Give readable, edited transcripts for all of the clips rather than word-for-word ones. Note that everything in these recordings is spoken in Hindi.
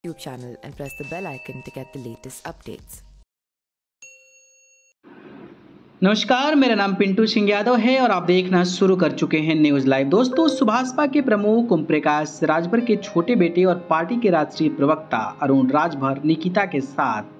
YouTube channel and press the bell icon to get the latest updates. नमस्कार, मेरा नाम पिंटू सिंह यादव है और आप देखना शुरू कर चुके हैं न्यूज लाइव। दोस्तों, सुभाषपा के प्रमुख ओम प्रकाश राजभर के छोटे बेटे और पार्टी के राष्ट्रीय प्रवक्ता अरुण राजभर निकिता के साथ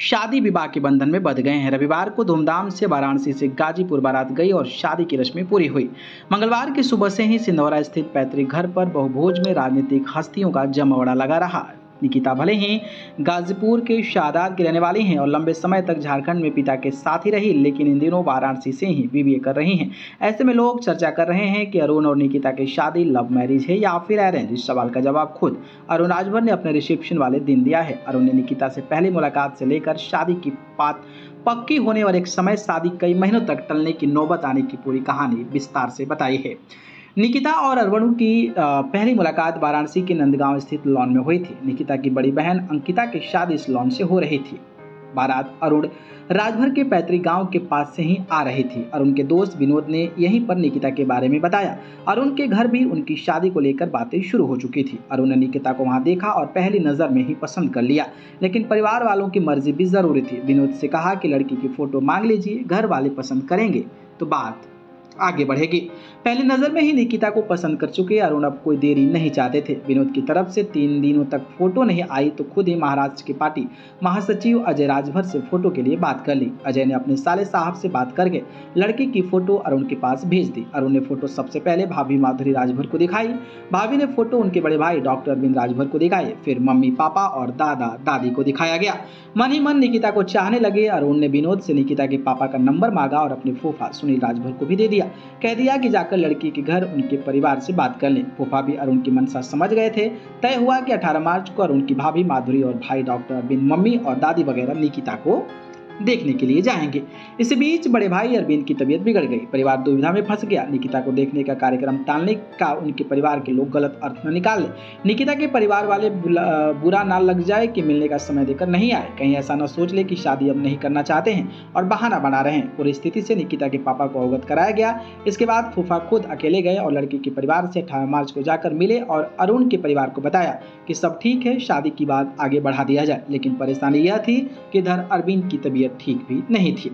शादी विवाह के बंधन में बंध गए हैं। रविवार को धूमधाम से वाराणसी से गाजीपुर बारात गई और शादी की रस्में पूरी हुई। मंगलवार की सुबह से ही सिंधौरा स्थित पैतृक घर पर बहुभोज में राजनीतिक हस्तियों का जमावड़ा लगा रहा। निकिता भले ही गाजीपुर के शादात की रहने वाली हैं और लंबे समय तक झारखंड में पिता के साथ ही रही, लेकिन इन दिनों वाराणसी से ही बीबीए कर रही हैं। ऐसे में लोग चर्चा कर रहे हैं कि अरुण और निकिता की शादी लव मैरिज है या फिर अरेंज। इस सवाल का जवाब खुद अरुण राजभर ने अपने रिसेप्शन वाले दिन दिया है। अरुण ने निकिता से पहली मुलाकात से लेकर शादी की बात पक्की होने और एक समय शादी कई महीनों तक टलने की नौबत आने की पूरी कहानी विस्तार से बताई है। निकिता और अरुण की पहली मुलाकात वाराणसी के नंदगांव स्थित लॉन में हुई थी। निकिता की बड़ी बहन अंकिता की शादी इस लॉन से हो रही थी। बारात अरुण राजभर के पैतृक गांव के पास से ही आ रही थी। अरुण के दोस्त विनोद ने यहीं पर निकिता के बारे में बताया। अरुण के घर भी उनकी शादी को लेकर बातें शुरू हो चुकी थी। अरुण ने निकिता को वहां देखा और पहली नजर में ही पसंद कर लिया, लेकिन परिवार वालों की मर्जी भी जरूरी थी। विनोद से कहा कि लड़की की फोटो मांग लीजिए, घर वाले पसंद करेंगे तो बात आगे बढ़ेगी। पहली नजर में ही निकिता को पसंद कर चुके अरुण अब कोई देरी नहीं चाहते थे। विनोद की तरफ से 3 दिनों तक फोटो नहीं आई तो खुद ही महाराष्ट्र की पार्टी महासचिव अजय राजभर से फोटो के लिए बात कर ली। अजय ने अपने साले साहब से बात करके लड़की की फोटो अरुण के पास भेज दी। अरुण ने फोटो सबसे पहले भाभी माधुरी राजभर को दिखाई। भाभी ने फोटो उनके बड़े भाई डॉक्टर अरविंद राजभर को दिखाई। फिर मम्मी पापा और दादा दादी को दिखाया गया। मन ही मन निकिता को चाहने लगे। अरुण ने विनोद से निकिता के पापा का नंबर मांगा और अपने फूफा सुनील राजभर को भी दे दिया। कह दिया कि जाकर लड़की के घर उनके परिवार से बात कर लें। फूफा भी अरुण की मनसा समझ गए थे। तय हुआ कि 18 मार्च को अरुण की भाभी माधुरी और भाई डॉक्टर अरविंद, मम्मी और दादी वगैरह निकिता को देखने के लिए जाएंगे। इस बीच बड़े भाई अरविंद की तबीयत बिगड़ गई। परिवार दुविधा में फंस गया। निकिता को देखने का कार्यक्रम टालने का उनके परिवार के लोग गलत अर्थ न निकाल लें। निकिता के परिवार वाले बुरा ना लग जाए कि मिलने का समय देकर नहीं आए, कहीं ऐसा न सोच ले कि शादी अब नहीं करना चाहते हैं और बहाना बना रहे हैं। पूरी स्थिति से निकिता के पापा को अवगत कराया गया। इसके बाद फूफा खुद अकेले गए और लड़की के परिवार से 18 मार्च को जाकर मिले और अरुण के परिवार को बताया कि सब ठीक है, शादी की बात आगे बढ़ा दिया जाए। लेकिन परेशानी यह थी कि इधर अरविंद की तबीयत ठीक भी नहीं थी।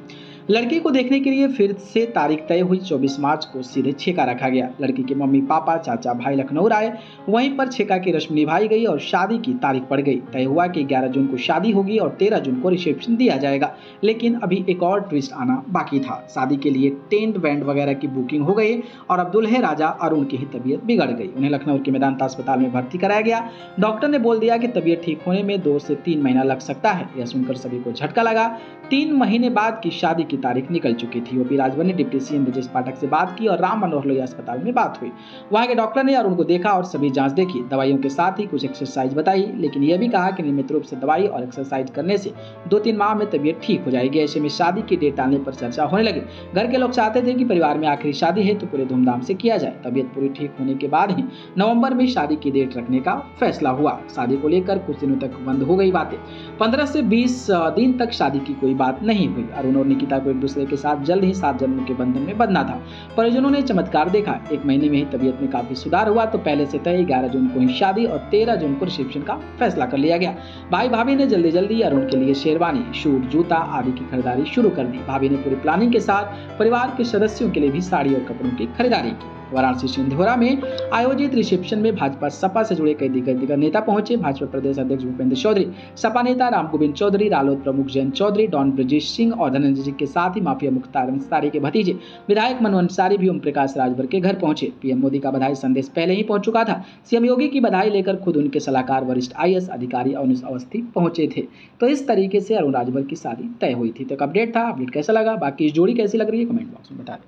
लड़की को देखने के लिए फिर से तारीख तय हुई। 24 मार्च को सीधे छेका रखा गया। लड़की के मम्मी पापा चाचा भाई लखनऊ आए। वहीं पर छेका की रस्म निभाई गई और शादी की तारीख पड़ गई। तय हुआ कि 11 जून को शादी होगी और 13 जून को रिसेप्शन दिया जाएगा। लेकिन अभी एक और ट्विस्ट आना बाकी था। शादी के लिए टेंट बैंड वगैरह की बुकिंग हो गई और अब दुल्हे राजा अरुण की ही तबीयत बिगड़ गई। उन्हें लखनऊ के मेदांता अस्पताल में भर्ती कराया गया। डॉक्टर ने बोल दिया कि तबीयत ठीक होने में 2 से 3 महीना लग सकता है। यह सुनकर सभी को झटका लगा। 3 महीने बाद की शादी की तारीख निकल चुकी थी। ओपी राजभर ने डिप्टी सीएम ब्रजेश पाठक से बात की और राम मनोहर लोहिया अस्पताल में बात हुई। वहां के डॉक्टर ने अरुण को देखा और सभी जांच देखी। दवाइयों के साथ ही कुछ एक्सरसाइज बताई, लेकिन यह भी कहा कि नियमित रूप से दवाई और एक्सरसाइज करने से 2-3 माह में तबीयत ठीक हो जाएगी। ऐसे में शादी की डेट आने पर चर्चा होने लगी। घर के लोग चाहते थे कि परिवार में आखिरी शादी है तो पूरे धूमधाम से किया जाए। तबीयत पूरी ठीक होने के बाद ही नवंबर में शादी की डेट रखने का फैसला हुआ। शादी को लेकर कुछ दिनों तक बंद हो गई बातें। 15 से 20 दिन तक शादी की कोई बात नहीं हुई। अरुण और निकिता को एक दूसरे के साथ जल्द ही 7 जन्मों के बंधन में बंधना था। परिजनों ने चमत्कार देखा। 1 महीने में ही तबीयत में काफी सुधार हुआ तो पहले से तय 11 जून को ही शादी और 13 जून को रिसेप्शन का फैसला कर लिया गया। भाई भाभी ने जल्दी जल्दी अरुण के लिए शेरवानी, शूट, जूता आदि की खरीदारी शुरू कर दी। भाभी ने पूरी प्लानिंग के साथ परिवार के सदस्यों के लिए भी साड़ी और कपड़ों की खरीदारी की। वाराणसी सिंधौरा में आयोजित रिसेप्शन में भाजपा सपा से जुड़े कई दिग्गज नेता पहुंचे। भाजपा प्रदेश अध्यक्ष भूपेंद्र चौधरी, सपा नेता राम गोविंद चौधरी, रालोद प्रमुख जयंत चौधरी, डॉन ब्रजेश सिंह और धनंजय जी के साथ ही माफिया मुख्तार अंसारी के भतीजे विधायक मनु अंसारी भी ओम प्रकाश राजभर के घर पहुंचे। पीएम मोदी का बधाई संदेश पहले ही पहुंच चुका था। सीएम योगी की बधाई लेकर खुद उनके सलाहकार वरिष्ठ आईएएस अधिकारी अवनीश अवस्थी पहुंचे थे। तो इस तरीके से अरुण राजभर की शादी तय हुई थी। तो अपडेट था। अपडेट कैसा लगा, बाकी इस जोड़ी कैसी लग रही है, कमेंट बॉक्स में बता दें।